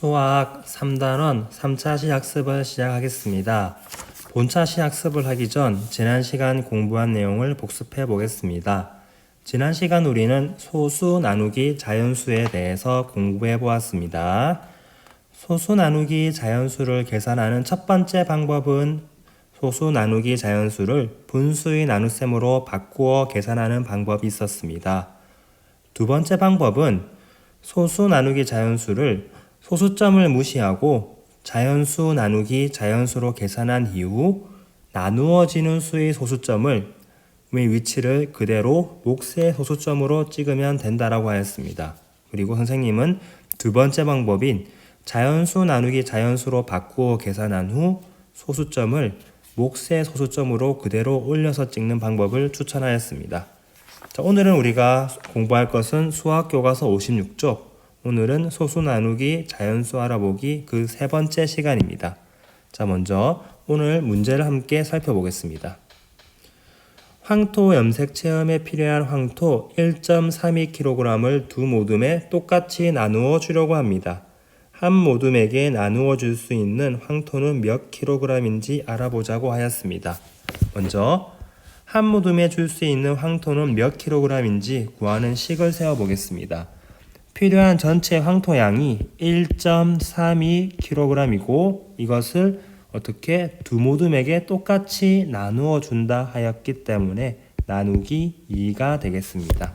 수학 3단원 3차 시학습을 시작하겠습니다. 본차 시학습을 하기 전 지난 시간 공부한 내용을 복습해 보겠습니다. 지난 시간 우리는 소수 나누기 자연수에 대해서 공부해 보았습니다. 소수 나누기 자연수를 계산하는 첫 번째 방법은 소수 나누기 자연수를 분수의 나눗셈으로 바꾸어 계산하는 방법이 있었습니다. 두 번째 방법은 소수 나누기 자연수를 소수점을 무시하고 자연수 나누기 자연수로 계산한 이후 나누어지는 수의 소수점을 위치를 그대로 몫의 소수점으로 찍으면 된다라고 하였습니다. 그리고 선생님은 두 번째 방법인 자연수 나누기 자연수로 바꾸어 계산한 후 소수점을 몫의 소수점으로 그대로 올려서 찍는 방법을 추천하였습니다. 자, 오늘은 우리가 공부할 것은 수학교과서 56쪽 오늘은 소수 나누기 자연수 알아보기 그 세 번째 시간입니다. 자, 먼저 오늘 문제를 함께 살펴보겠습니다. 황토 염색 체험에 필요한 황토 1.32kg을 두 모둠에 똑같이 나누어 주려고 합니다. 한 모둠에게 나누어 줄 수 있는 황토는 몇 킬로그램인지 알아보자고 하였습니다. 먼저 한 모둠에 줄 수 있는 황토는 몇 킬로그램인지 구하는 식을 세워보겠습니다. 필요한 전체 황토양이 1.32kg이고 이것을 어떻게 두 모둠에게 똑같이 나누어 준다 하였기 때문에 나누기 2가 되겠습니다.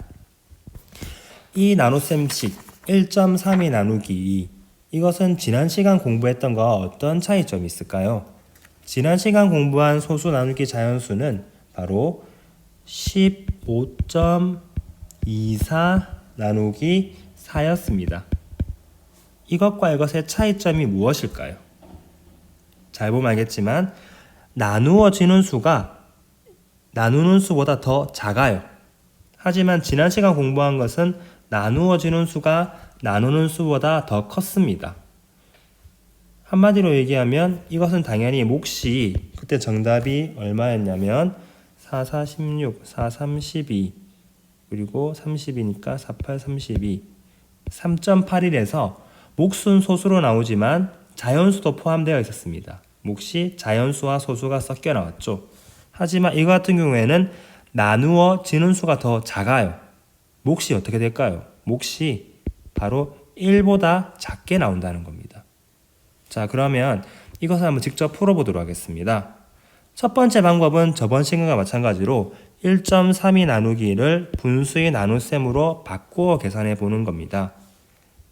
이 나눗셈식 1.32 나누기 2 이것은 지난 시간 공부했던 것과 어떤 차이점이 있을까요? 지난 시간 공부한 소수 나누기 자연수는 바로 15.24 나누기 4였습니다. 이것과 이것의 차이점이 무엇일까요? 잘 보면 알겠지만 나누어지는 수가 나누는 수보다 더 작아요. 하지만 지난 시간 공부한 것은 나누어지는 수가 나누는 수보다 더 컸습니다. 한마디로 얘기하면 이것은 당연히 몫이 그때 정답이 얼마였냐면 4, 4, 16, 4, 3, 12 그리고 30이니까 4, 8, 32 3.81에서 몫은 소수로 나오지만 자연수도 포함되어 있었습니다. 몫이 자연수와 소수가 섞여 나왔죠. 하지만 이거 같은 경우에는 나누어지는 수가 더 작아요. 몫이 어떻게 될까요? 몫이 바로 1보다 작게 나온다는 겁니다. 자, 그러면 이것을 한번 직접 풀어보도록 하겠습니다. 첫 번째 방법은 저번 시간과 마찬가지로 1.32 나누기를 분수의 나눗셈으로 바꾸어 계산해 보는 겁니다.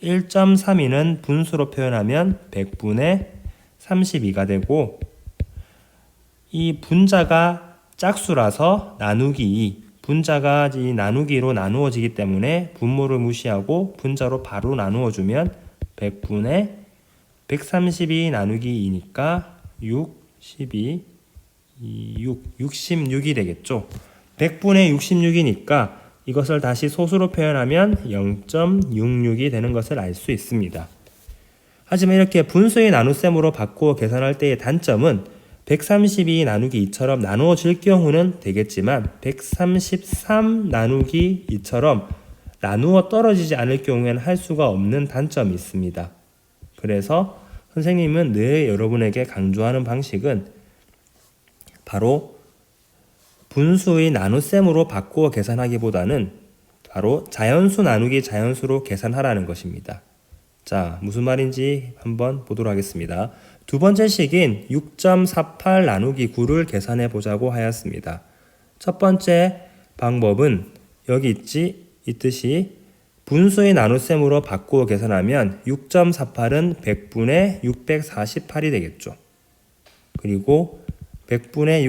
1.32는 분수로 표현하면 100분의 32가 되고 이 분자가 짝수라서 나누기 2 분자가 이 나누기로 나누어지기 때문에 분모를 무시하고 분자로 바로 나누어주면 100분의 132 나누기 2니까 6, 12, 66이 되겠죠. 100분의 66이니까 이것을 다시 소수로 표현하면 0.66이 되는 것을 알 수 있습니다. 하지만 이렇게 분수의 나눗셈으로 바꾸어 계산할 때의 단점은 132 나누기 2처럼 나누어질 경우는 되겠지만 133 나누기 2처럼 나누어 떨어지지 않을 경우에는 할 수가 없는 단점이 있습니다. 그래서 선생님은 늘 여러분에게 강조하는 방식은 바로 분수의 나눗셈으로 바꾸어 계산하기보다는 바로 자연수 나누기 자연수로 계산하라는 것입니다. 자, 무슨 말인지 한번 보도록 하겠습니다. 두 번째 식인 6.48 나누기 9를 계산해 보자고 하였습니다. 첫 번째 방법은 여기 있듯이 분수의 나눗셈으로 바꾸어 계산하면 6.48은 100분의 648이 되겠죠. 그리고 100분의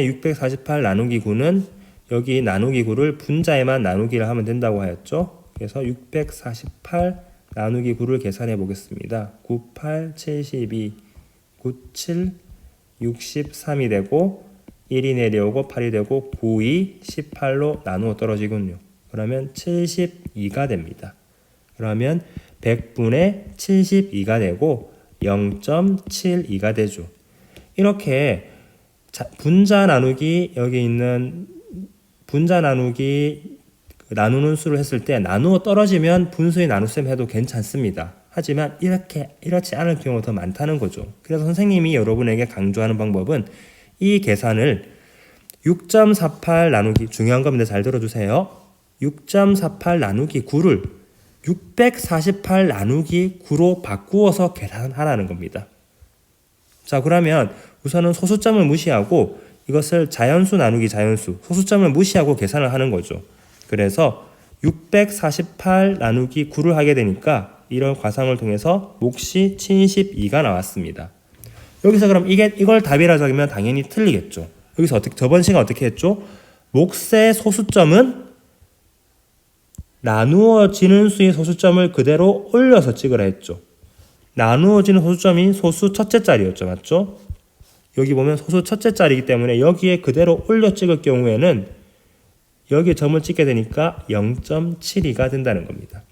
648 나누기 9는 여기 나누기 9를 분자에만 나누기를 하면 된다고 하였죠. 그래서 648 나누기 9를 계산해 보겠습니다. 9, 8, 72, 9, 7, 63이 되고 1이 내려오고 8이 되고 9, 2, 18로 나누어 떨어지군요. 그러면 72가 됩니다. 그러면 100분의 72가 되고 0.72가 되죠. 이렇게 분자 나누기 여기 있는 분자 나누기 나누는 수를 했을 때 나누어 떨어지면 분수의 나눗셈 해도 괜찮습니다. 하지만 이렇지 않을 경우가 더 많다는 거죠. 그래서 선생님이 여러분에게 강조하는 방법은 이 계산을 6.48 나누기, 중요한 겁니다. 잘 들어주세요. 6.48 나누기 9를 648 나누기 9로 바꾸어서 계산하라는 겁니다. 자, 그러면 우선은 소수점을 무시하고 이것을 자연수 나누기 자연수, 소수점을 무시하고 계산을 하는 거죠. 그래서 648 나누기 9를 하게 되니까 이런 과상을 통해서 몫이 72가 나왔습니다. 여기서 그럼 이걸 답이라 적으면 당연히 틀리겠죠. 여기서 저번 시간 어떻게 했죠? 몫의 소수점은 나누어지는 수의 소수점을 그대로 올려서 찍으라 했죠. 나누어지는 소수점이 소수 첫째 자리였죠. 맞죠? 여기 보면 소수 첫째 자리이기 때문에 여기에 그대로 올려 찍을 경우에는 여기에 점을 찍게 되니까 0.72가 된다는 겁니다.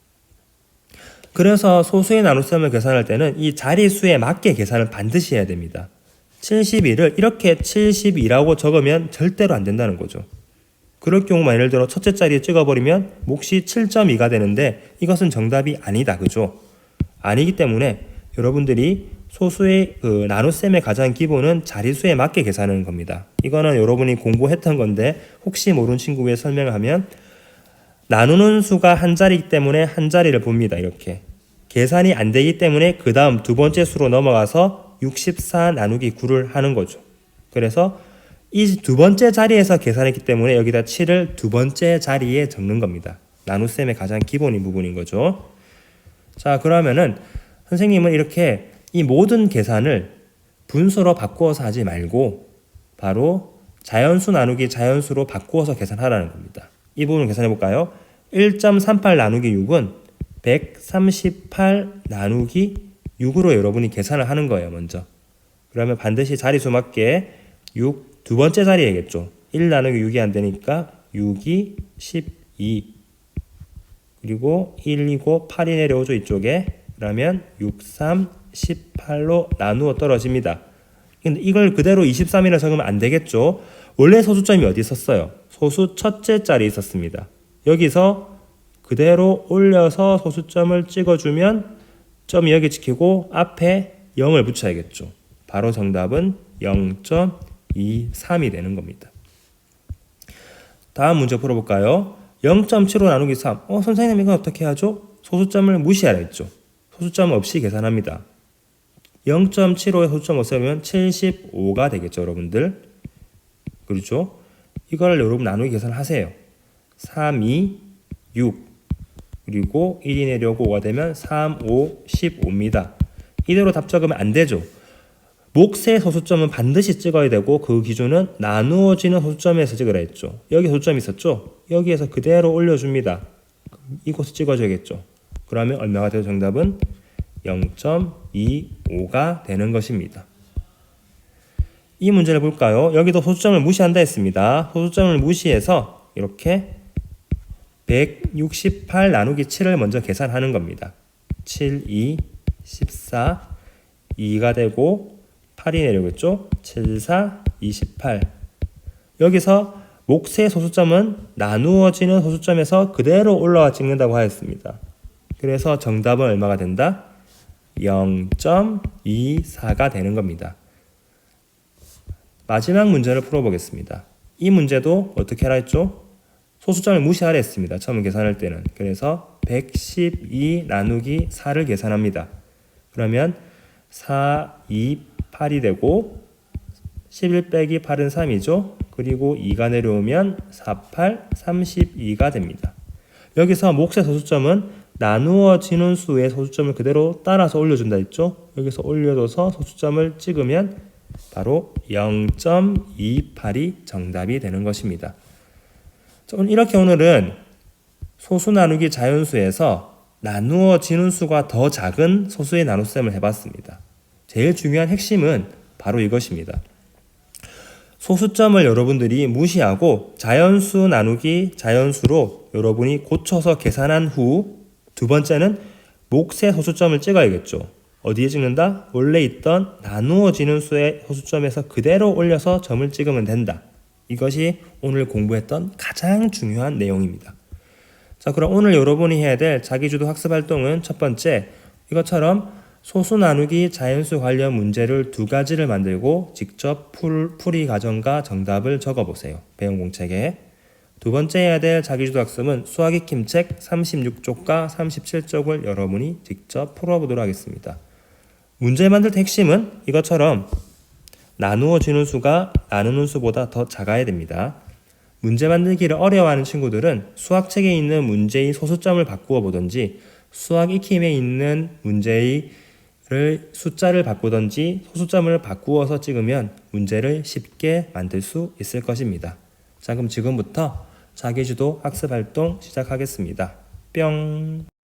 그래서 소수의 나눗셈을 계산할 때는 이 자리수에 맞게 계산을 반드시 해야 됩니다. 72를 이렇게 72라고 적으면 절대로 안 된다는 거죠. 그럴 경우만 예를 들어 첫째 자리에 찍어버리면 몫이 7.2가 되는데 이것은 정답이 아니다. 그죠? 아니기 때문에 여러분들이 소수의 나눗셈의 가장 기본은 자리수에 맞게 계산하는 겁니다. 이거는 여러분이 공부했던 건데 혹시 모르는 친구 위해 설명을 하면 나누는 수가 한 자리이기 때문에 한 자리를 봅니다. 이렇게 계산이 안 되기 때문에 그 다음 두 번째 수로 넘어가서 64 나누기 9를 하는 거죠. 그래서 이 두 번째 자리에서 계산했기 때문에 여기다 7을 두 번째 자리에 적는 겁니다. 나눗셈의 가장 기본인 부분인 거죠. 자, 그러면은 선생님은 이렇게 이 모든 계산을 분수로 바꾸어서 하지 말고 바로 자연수 나누기 자연수로 바꾸어서 계산하라는 겁니다. 이 부분을 계산해 볼까요? 1.38 나누기 6은 138 나누기 6으로 여러분이 계산을 하는 거예요. 먼저. 그러면 반드시 자리수 맞게 6 두 번째 자리에겠죠. 1 나누기 6이 안 되니까 6이 12 그리고 1이고 8이 내려오죠. 이쪽에. 그러면 6, 3, 18로 나누어 떨어집니다. 근데 이걸 그대로 23이라 적으면 안 되겠죠. 원래 소수점이 어디 있었어요? 소수 첫째 자리에 있었습니다. 여기서 그대로 올려서 소수점을 찍어주면 점이 여기 찍히고 앞에 0을 붙여야겠죠. 바로 정답은 0.23이 되는 겁니다. 다음 문제 풀어볼까요? 0.75 나누기 3. 선생님 이건 어떻게 하죠? 소수점을 무시하라 했죠. 소수점 없이 계산합니다. 0.75에 소수점 없으면 75가 되겠죠, 여러분들. 그렇죠? 이걸 여러분 나누기 계산하세요. 3, 2, 6 그리고 1이 내려오고 5가 되면 3, 5, 15입니다. 이대로 답 적으면 안 되죠. 몫의 소수점은 반드시 찍어야 되고 그 기준은 나누어지는 소수점에서 찍으라 했죠. 여기 소수점이 있었죠? 여기에서 그대로 올려줍니다. 이곳을 찍어줘야겠죠. 그러면 얼마가 돼요? 정답은 0.25가 되는 것입니다. 이 문제를 볼까요? 여기도 소수점을 무시한다 했습니다. 소수점을 무시해서 이렇게 168 나누기 7을 먼저 계산하는 겁니다. 7, 2, 14, 2가 되고 8이 내려오겠죠? 7, 4, 28. 여기서 몫의 소수점은 나누어지는 소수점에서 그대로 올라와 찍는다고 하였습니다. 그래서 정답은 얼마가 된다? 0.24가 되는 겁니다. 마지막 문제를 풀어보겠습니다. 이 문제도 어떻게 하라 했죠? 소수점을 무시하라 했습니다. 처음 계산할 때는. 그래서 112 나누기 4를 계산합니다. 그러면 4, 2, 8이 되고 11 빼기 8은 3이죠. 그리고 2가 내려오면 4, 8, 32가 됩니다. 여기서 몫의 소수점은 나누어지는 수의 소수점을 그대로 따라서 올려준다 했죠. 여기서 올려줘서 소수점을 찍으면 바로 0.28이 정답이 되는 것입니다. 이렇게 오늘은 소수 나누기 자연수에서 나누어지는 수가 더 작은 소수의 나눗셈을 해봤습니다. 제일 중요한 핵심은 바로 이것입니다. 소수점을 여러분들이 무시하고 자연수 나누기 자연수로 여러분이 고쳐서 계산한 후 두 번째는 몫의 소수점을 찍어야겠죠. 어디에 찍는다? 원래 있던 나누어지는 수의 소수점에서 그대로 올려서 점을 찍으면 된다. 이것이 오늘 공부했던 가장 중요한 내용입니다. 자, 그럼 오늘 여러분이 해야 될 자기주도 학습 활동은 첫 번째, 이것처럼 소수 나누기 자연수 관련 문제를 2가지를 만들고 직접 풀이 과정과 정답을 적어보세요. 배운 공책에. 두 번째 해야 될 자기주도 학습은 수학 익힘 책 36쪽과 37쪽을 여러분이 직접 풀어보도록 하겠습니다. 문제 만들 때 핵심은 이것처럼 나누어지는 수가 나누는 수보다 더 작아야 됩니다. 문제 만들기를 어려워하는 친구들은 수학책에 있는 문제의 소수점을 바꾸어 보든지 수학 익힘에 있는 문제의 숫자를 바꾸든지 소수점을 바꾸어서 찍으면 문제를 쉽게 만들 수 있을 것입니다. 자, 그럼 지금부터 자기주도 학습 활동 시작하겠습니다. 뿅!